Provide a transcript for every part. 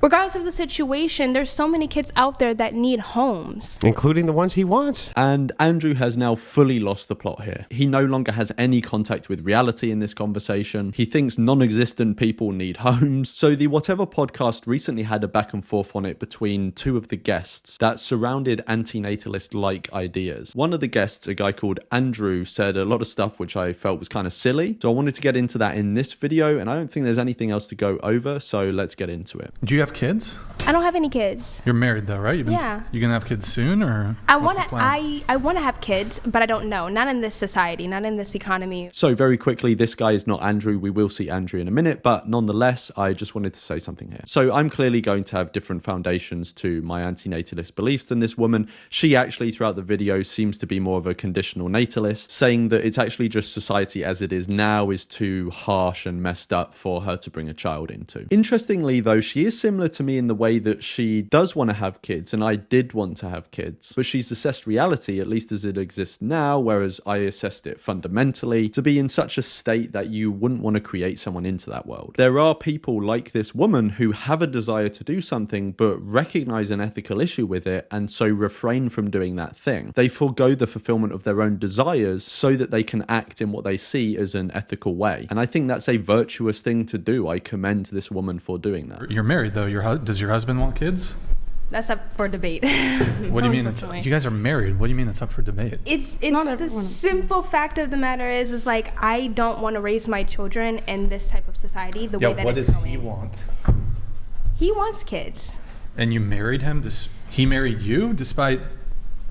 Regardless of the situation, there's so many kids out there that need homes. Including the ones he wants. And Andrew has now fully lost the plot here. He no longer has any contact with reality in this conversation. He thinks non-existent people need homes. So the Whatever podcast recently had a back and forth on it between two of the guests that surrounded antinatalist-like ideas. One of the guests, a guy called Andrew, said a lot of stuff which I felt was kind of silly. So I wanted to get into that in this video, and I don't think there's anything else to go over, so let's get into it. Do you have kids? I don't have any kids. You're married though, right? Yeah. You gonna have kids soon, or I want to have kids, but I don't know. Not in this society, not in this economy. So very quickly, this guy is not Andrew. We will see Andrew in a minute, but nonetheless, I just wanted to say something here. So I'm clearly going to have different foundations to my antinatalist beliefs than this woman. She actually, throughout the video, seems to be more of a conditional natalist, saying that it's actually just society as it is now is too harsh and messed up for her to bring a child into. Interestingly, though, she is similar to me in the way that she does want to have kids, and I did want to have kids, but she's assessed reality, at least as it exists now, whereas I assessed it fundamentally to be in such a state that you wouldn't want to create someone into that world. There are people like this woman who have a desire to do something, but recognize an ethical issue with it, and so refrain from doing that thing. They forego the fulfillment of their own desires so that they can act in what they see as an ethical way. And I think that's a virtuous thing to do. I commend this woman for doing that. you're married though? Does your husband want kids? That's up for debate. What do you mean? You guys are married. What do you mean it's up for debate? It's the simple fact of the matter is like I don't want to raise my children in this type of society the way that what it's does going. he want? He wants kids. And you married him? He married you despite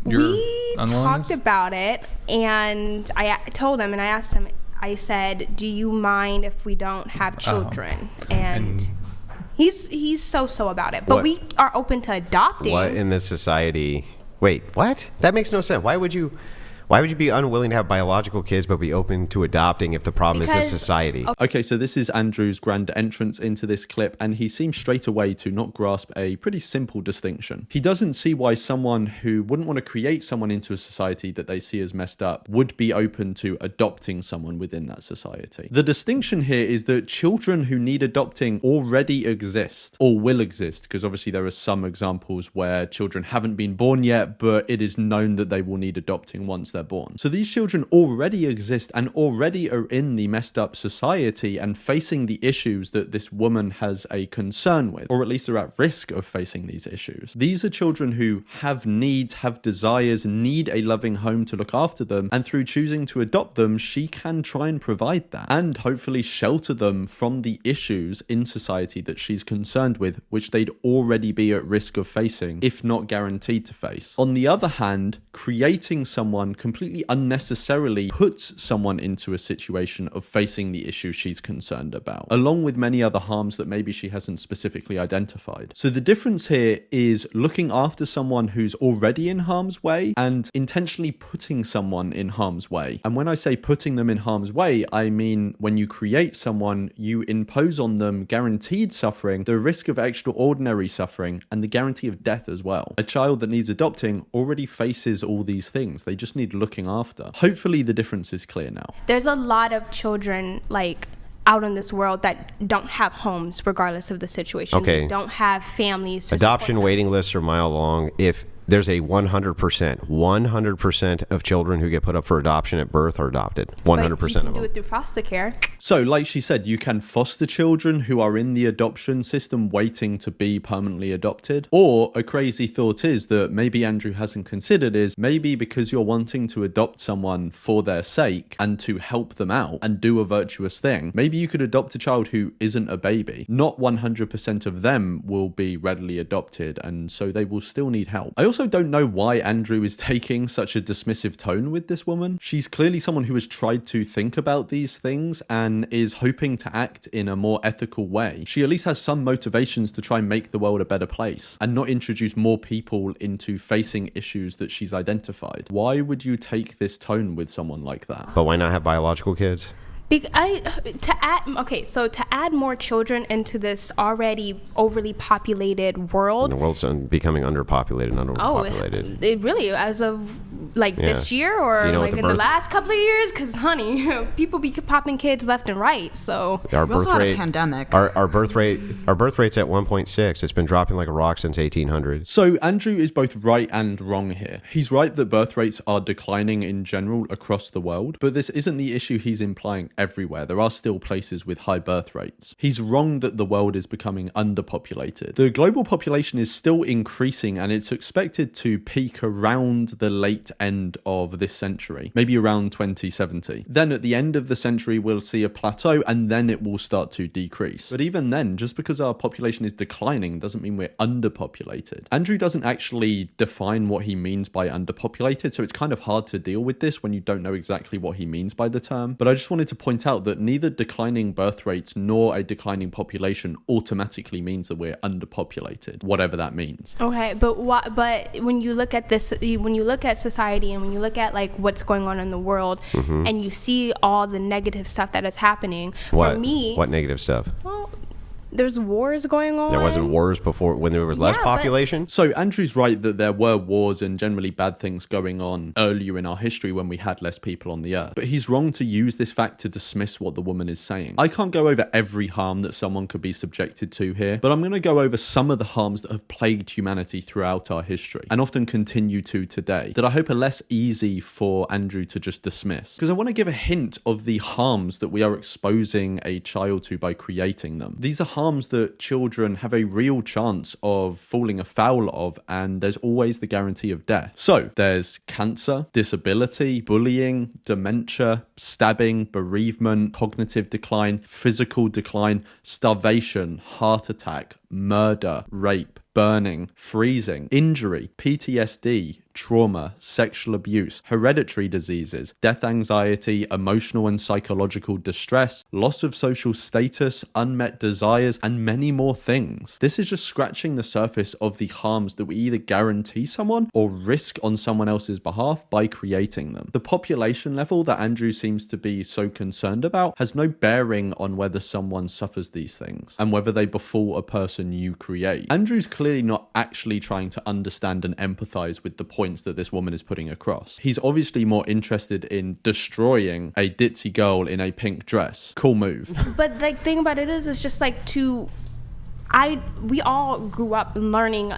your unwillingness? Talked about it, and I told him, and I asked him, I said, do you mind if we don't have children? And he's so about it. But we are open to adopting. What in this society? Wait, what? That makes no sense. Why would you be unwilling to have biological kids but be open to adopting if the problem is this society? Okay, so this is Andrew's grand entrance into this clip, and he seems straight away to not grasp a pretty simple distinction. He doesn't see why someone who wouldn't want to create someone into a society that they see as messed up would be open to adopting someone within that society. The distinction here is that children who need adopting already exist, or will exist, because obviously there are some examples where children haven't been born yet, but it is known that they will need adopting once they're born. So these children already exist and already are in the messed up society and facing the issues that this woman has a concern with, or at least are at risk of facing these issues. These are children who have needs, have desires, need a loving home to look after them, and through choosing to adopt them, she can try and provide that and hopefully shelter them from the issues in society that she's concerned with, which they'd already be at risk of facing, if not guaranteed to face. On the other hand, creating someone completely unnecessarily puts someone into a situation of facing the issue she's concerned about, along with many other harms that maybe she hasn't specifically identified. So the difference here is looking after someone who's already in harm's way and intentionally putting someone in harm's way. And when I say putting them in harm's way, I mean when you create someone, you impose on them guaranteed suffering, the risk of extraordinary suffering, and the guarantee of death as well. A child that needs adopting already faces all these things. They just need looking after. Hopefully the difference is clear now. There's a lot of children like out in this world that don't have homes regardless of the situation. Okay. They don't have families to Adoption waiting lists are mile long. If there's a 100% of children who get put up for adoption at birth are adopted. 100% but you of can them. do it through foster care. So, like she said, you can foster children who are in the adoption system waiting to be permanently adopted. Or a crazy thought is that maybe Andrew hasn't considered is maybe because you're wanting to adopt someone for their sake and to help them out and do a virtuous thing, maybe you could adopt a child who isn't a baby. Not 100% of them will be readily adopted, and so they will still need help. I also don't know why Andrew is taking such a dismissive tone with this woman. She's clearly someone who has tried to think about these things and is hoping to act in a more ethical way. She at least has some motivations to try and make the world a better place and not introduce more people into facing issues that she's identified. Why would you take this tone with someone like that? But why not have biological kids? To add add more children into this already overly populated world. And the world's becoming underpopulated, overpopulated. It really, as of this year or in the last couple of years, because honey, people be popping kids left and right. So our we also had a pandemic. Our birth rate's at 1.6. It's been dropping like a rock since 1800. So Andrew is both right and wrong here. He's right that birth rates are declining in general across the world, but this isn't the issue he's implying everywhere. There are still places with high birth rates. He's wrong that the world is becoming underpopulated. The global population is still increasing, and it's expected to peak around the late end of this century, maybe around 2070. Then at the end of the century, we'll see a plateau, and then it will start to decrease. But even then, just because our population is declining doesn't mean we're underpopulated. Andrew doesn't actually define what he means by underpopulated, so it's kind of hard to deal with this when you don't know exactly what he means by the term. But I just wanted to point out that neither declining birth rates nor a declining population automatically means that we're underpopulated, whatever that means. Okay, but when you look at this, when you look at society and when you look at what's going on in the world, and you see all the negative stuff that is happening, for me, what negative stuff? Well, there's wars going on. There wasn't wars before when there was less population? So Andrew's right that there were wars and generally bad things going on earlier in our history when we had less people on the earth. But he's wrong to use this fact to dismiss what the woman is saying. I can't go over every harm that someone could be subjected to here, but I'm going to go over some of the harms that have plagued humanity throughout our history and often continue to today that I hope are less easy for Andrew to just dismiss. Because I want to give a hint of the harms that we are exposing a child to by creating them. These are harms that children have a real chance of falling afoul of, and there's always the guarantee of death. So there's cancer, disability, bullying, dementia, stabbing, bereavement, cognitive decline, physical decline, starvation, heart attack, murder, rape, burning, freezing, injury, PTSD, trauma, sexual abuse, hereditary diseases, death anxiety, emotional and psychological distress, loss of social status, unmet desires, and many more things. This is just scratching the surface of the harms that we either guarantee someone or risk on someone else's behalf by creating them. The population level that Andrew seems to be so concerned about has no bearing on whether someone suffers these things and whether they befall a person you create. Andrew's clearly not actually trying to understand and empathize with the points that this woman is putting across. He's obviously more interested in destroying a ditzy girl in a pink dress. Cool move. But the thing about it is, it's just we all grew up learning,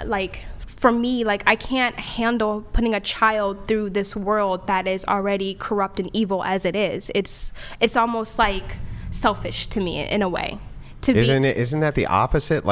for me, I can't handle putting a child through this world that is already corrupt and evil as it is. It's almost selfish to me in a way. Isn't that the opposite?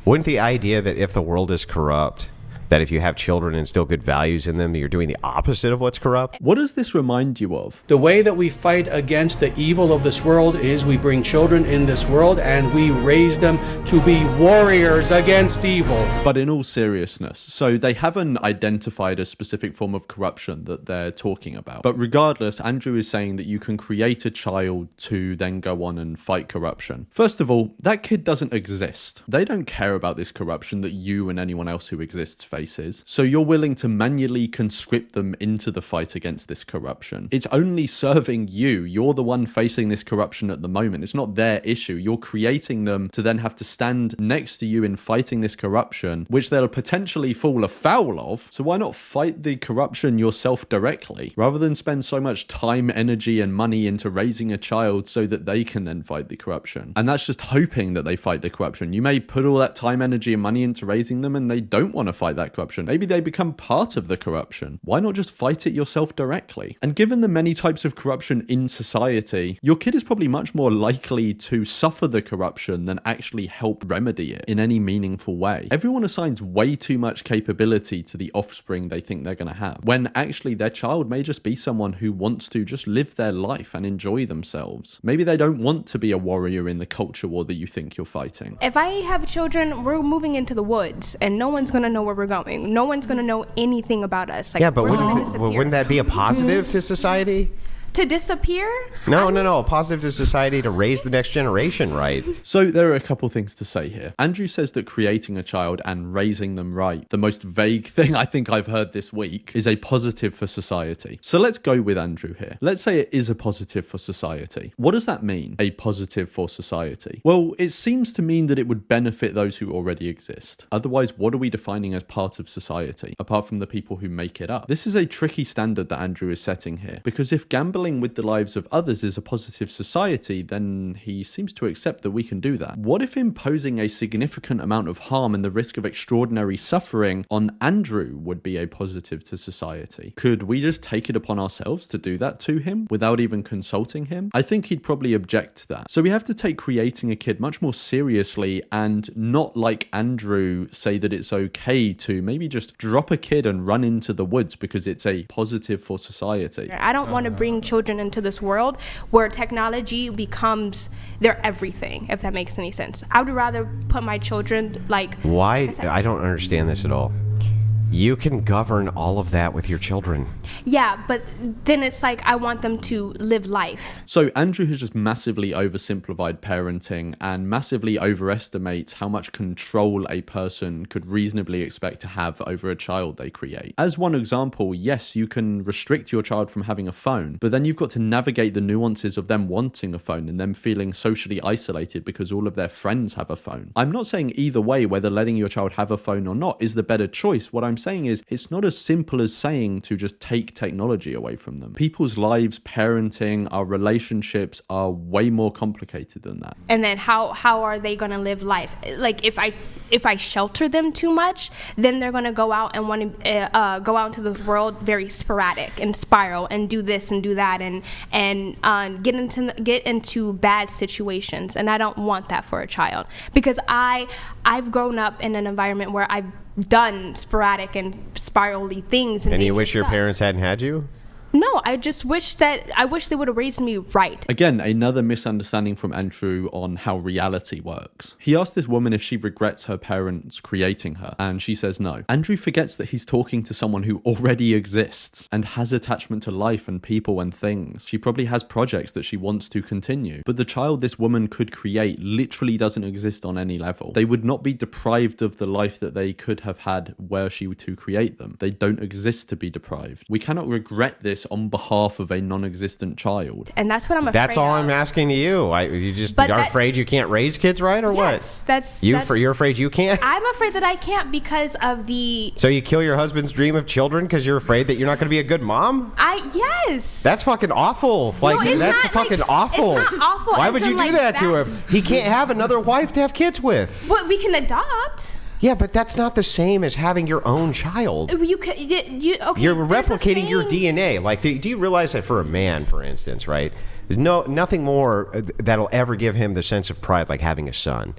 Wouldn't the idea that if the world is corrupt, that if you have children and still good values in them, you're doing the opposite of what's corrupt? What does this remind you of? The way that we fight against the evil of this world is we bring children in this world and we raise them to be warriors against evil. But in all seriousness, so they haven't identified a specific form of corruption that they're talking about. But regardless, Andrew is saying that you can create a child to then go on and fight corruption. First of all, that kid doesn't exist. They don't care about this corruption that you and anyone else who exists faces. So you're willing to manually conscript them into the fight against this corruption. It's only serving you. You're the one facing this corruption at the moment. It's not their issue. You're creating them to then have to stand next to you in fighting this corruption, which they'll potentially fall afoul of. So why not fight the corruption yourself directly, rather than spend so much time, energy, and money into raising a child so that they can then fight the corruption? And that's just hoping that they fight the corruption. You may put all that time, energy, and money into raising them, and they don't want to fight that corruption. Maybe they become part of the corruption. Why not just fight it yourself directly? And given the many types of corruption in society, your kid is probably much more likely to suffer the corruption than actually help remedy it in any meaningful way. Everyone assigns way too much capability to the offspring they think they're going to have, when actually their child may just be someone who wants to just live their life and enjoy themselves. Maybe they don't want to be a warrior in the culture war that you think you're fighting. If I have children, we're moving into the woods and no one's going to know where we're going. No one's going to know anything about us. But wouldn't that be a positive to society? to disappear? No. A positive to society to raise the next generation, right? So there are a couple things to say here. Andrew says that creating a child and raising them right, the most vague thing I think I've heard this week, is a positive for society. So let's go with Andrew here. Let's say it is a positive for society. What does that mean, a positive for society? Well, it seems to mean that it would benefit those who already exist. Otherwise, what are we defining as part of society, apart from the people who make it up? This is a tricky standard that Andrew is setting here, because if gambling with the lives of others is a positive society, then he seems to accept that we can do that. What if imposing a significant amount of harm and the risk of extraordinary suffering on Andrew would be a positive to society? Could we just take it upon ourselves to do that to him without even consulting him? I think he'd probably object to that. So we have to take creating a kid much more seriously and not, like Andrew, say that it's okay to maybe just drop a kid and run into the woods because it's a positive for society. I don't want to bring children into this world where technology becomes their everything, if that makes any sense. I would rather put my children Why? I don't understand this at all. You can govern all of that with your children. Yeah, but then it's like I want them to live life. So Andrew has just massively oversimplified parenting and massively overestimates how much control a person could reasonably expect to have over a child they create. As one example, yes, you can restrict your child from having a phone, but then you've got to navigate the nuances of them wanting a phone and them feeling socially isolated because all of their friends have a phone. I'm not saying either way, whether letting your child have a phone or not is the better choice. What I'm saying is it's not as simple as saying to just take technology away from them. People's lives, parenting, our relationships are way more complicated than that. And then how are they going to live life? Like if I shelter them too much, then they're going to go out and want to go out into the world very sporadic and spiral and do this and do that and get into bad situations. And I don't want that for a child, because I've grown up in an environment where I've done sporadic and spirally things. And you wish your parents hadn't had you? No, I just wish they would have raised me right. Again, another misunderstanding from Andrew on how reality works. He asked this woman if she regrets her parents creating her, and she says no. Andrew forgets that he's talking to someone who already exists and has attachment to life and people and things. She probably has projects that she wants to continue, but the child this woman could create literally doesn't exist on any level. They would not be deprived of the life that they could have had were she to create them. They don't exist to be deprived. We cannot regret this on behalf of a non-existent child. And that's what I'm afraid That's all of. I'm asking you. You are afraid you can't raise kids right, or yes, what? You're afraid you can't? I'm afraid that I can't because of the... So you kill your husband's dream of children because you're afraid that you're not going to be a good mom? Yes. That's fucking awful. That's fucking awful. It's not awful. Why would you do that to him? He can't have another wife to have kids with. But we can adopt. Yeah, but that's not the same as having your own child. Okay, you're replicating your DNA. Like, do you realize that for a man, for instance, right? There's nothing more that'll ever give him the sense of pride like having a son,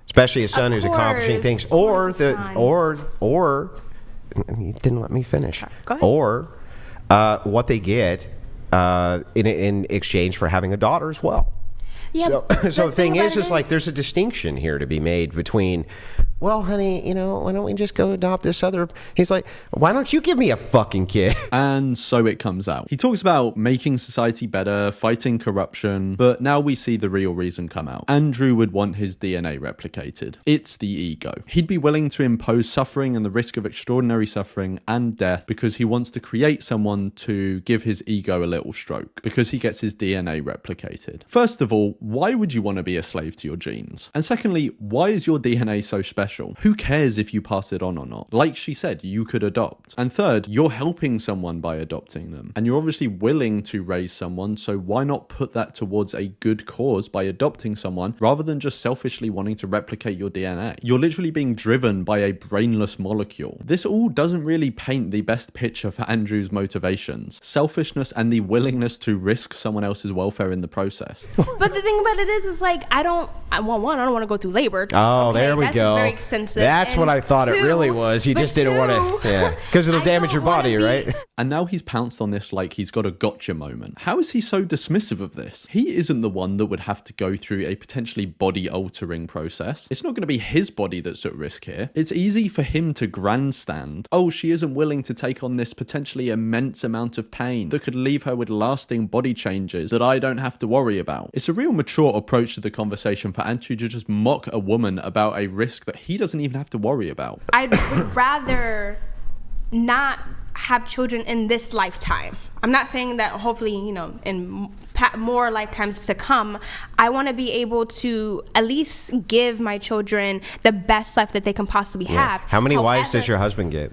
especially a son who's accomplishing things, or you didn't let me finish. Go ahead. Or what they get in exchange for having a daughter as well. Yeah, so the thing is like there's a distinction here to be made between, well, honey, why don't we just go adopt this other... He's like, why don't you give me a fucking kid? And so it comes out. He talks about making society better, fighting corruption, but now we see the real reason come out. Andrew would want his DNA replicated. It's the ego. He'd be willing to impose suffering and the risk of extraordinary suffering and death because he wants to create someone to give his ego a little stroke, because he gets his DNA replicated. First of all, why would you want to be a slave to your genes? And secondly, why is your DNA so special? Who cares if you pass it on or not? Like she said, you could adopt. And third, you're helping someone by adopting them. And you're obviously willing to raise someone, so why not put that towards a good cause by adopting someone rather than just selfishly wanting to replicate your DNA? You're literally being driven by a brainless molecule. This all doesn't really paint the best picture for Andrew's motivations. Selfishness and the willingness to risk someone else's welfare in the process. But the thing about it is like, I don't want to go through labor. Oh, okay, there we go. extensive. That's what I thought it really was. You just didn't want to, yeah, because it'll damage your body, right? And now he's pounced on this like he's got a gotcha moment. How is he so dismissive of this? He isn't the one that would have to go through a potentially body-altering process. It's not going to be his body that's at risk here. It's easy for him to grandstand. Oh, she isn't willing to take on this potentially immense amount of pain that could leave her with lasting body changes that I don't have to worry about. It's a real mature approach to the conversation for Andrew to just mock a woman about a risk that he doesn't even have to worry about. I would rather not have children in this lifetime. I'm not saying that hopefully, in more lifetimes to come, I want to be able to at least give my children the best life that they can possibly have. How many wives does your husband get?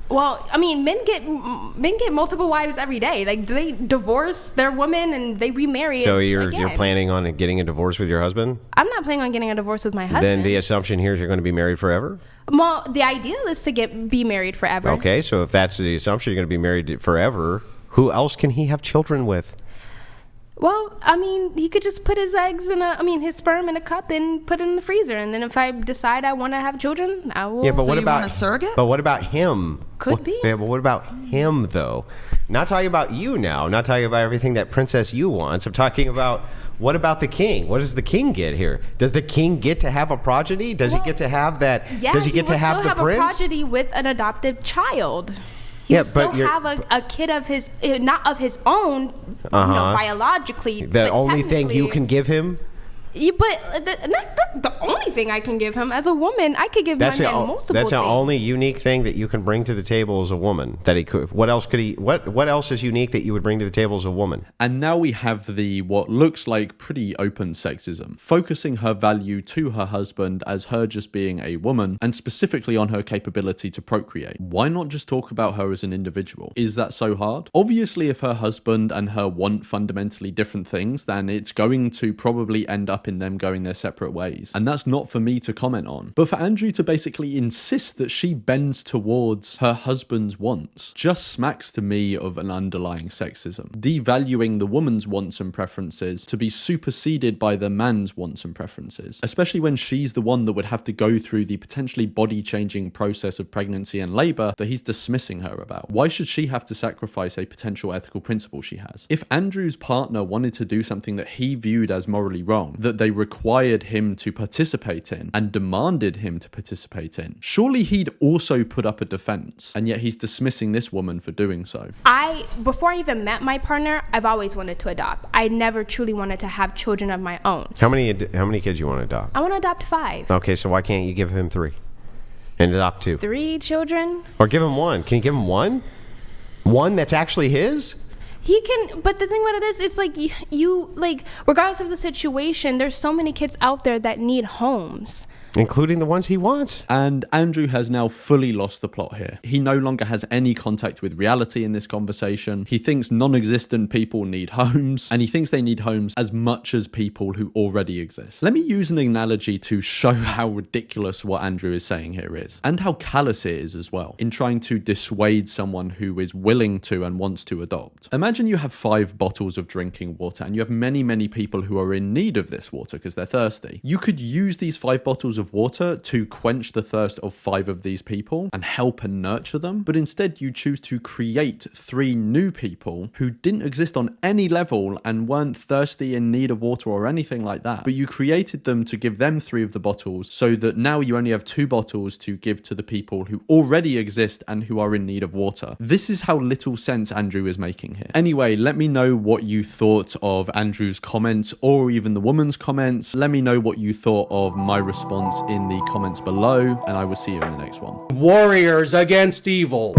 Well, I mean, men get multiple wives every day. Like, they divorce their woman and they remarry. So you're planning on getting a divorce with your husband? I'm not planning on getting a divorce with my husband. Then the assumption here is you're going to be married forever? Well, the ideal is to be married forever. Okay, so if that's the assumption, you're going to be married forever, who else can he have children with? Well, I mean, he could just put his his sperm in a cup and put it in the freezer. And then if I decide I want to have children, I will. Yeah, but what about want a surrogate? But what about him? Could be. Yeah, but what about him, though? Not talking about you now. Not talking about everything that Princess You wants. I'm talking about, what about the king? What does the king get here? Does the king get to have a progeny? Does he get to have that? Yeah, does he get to have the prince? A progeny with an adopted child. He would still have a kid of his, not of his own, biologically. The only thing you can give him? Yeah, but that's the only thing I can give him. As a woman, I could give my man multiple things. That's the only unique thing that you can bring to the table as a woman. That he could. What else could he? What else is unique that you would bring to the table as a woman? And now we have what looks like pretty open sexism, focusing her value to her husband as her just being a woman, and specifically on her capability to procreate. Why not just talk about her as an individual? Is that so hard? Obviously, if her husband and her want fundamentally different things, then it's going to probably end up in them going their separate ways. And that's not for me to comment on. But for Andrew to basically insist that she bends towards her husband's wants just smacks to me of an underlying sexism, devaluing the woman's wants and preferences to be superseded by the man's wants and preferences, especially when she's the one that would have to go through the potentially body-changing process of pregnancy and labor that he's dismissing her about. Why should she have to sacrifice a potential ethical principle she has? If Andrew's partner wanted to do something that he viewed as morally wrong, that they required him to participate in and demanded him to participate in, surely he'd also put up a defense, and yet he's dismissing this woman for doing so. Before I even met my partner, I've always wanted to adopt. I never truly wanted to have children of my own. How many kids you want to adopt? I want to adopt 5. Okay, so why can't you give him 3 and adopt 2? 3 children? Or give him 1. Can you give him 1? 1 that's actually his? He can, but the thing about it is, it's like you regardless of the situation, there's so many kids out there that need homes. Including the ones he wants. And Andrew has now fully lost the plot here. He no longer has any contact with reality in this conversation. He thinks non-existent people need homes, and he thinks they need homes as much as people who already exist. Let me use an analogy to show how ridiculous what Andrew is saying here is, and how callous it is as well, in trying to dissuade someone who is willing to and wants to adopt. Imagine you have 5 bottles of drinking water, and you have many, many people who are in need of this water because they're thirsty. You could use these 5 bottles of water to quench the thirst of 5 of these people and help and nurture them, but instead you choose to create 3 new people who didn't exist on any level and weren't thirsty, in need of water or anything like that, but you created them to give them 3 of the bottles, so that now you only have 2 bottles to give to the people who already exist and who are in need of water. This is how little sense Andrew is making here. Anyway, let me know what you thought of Andrew's comments, or even the woman's comments. Let me know what you thought of my response in the comments below, and I will see you in the next one. Warriors against evil.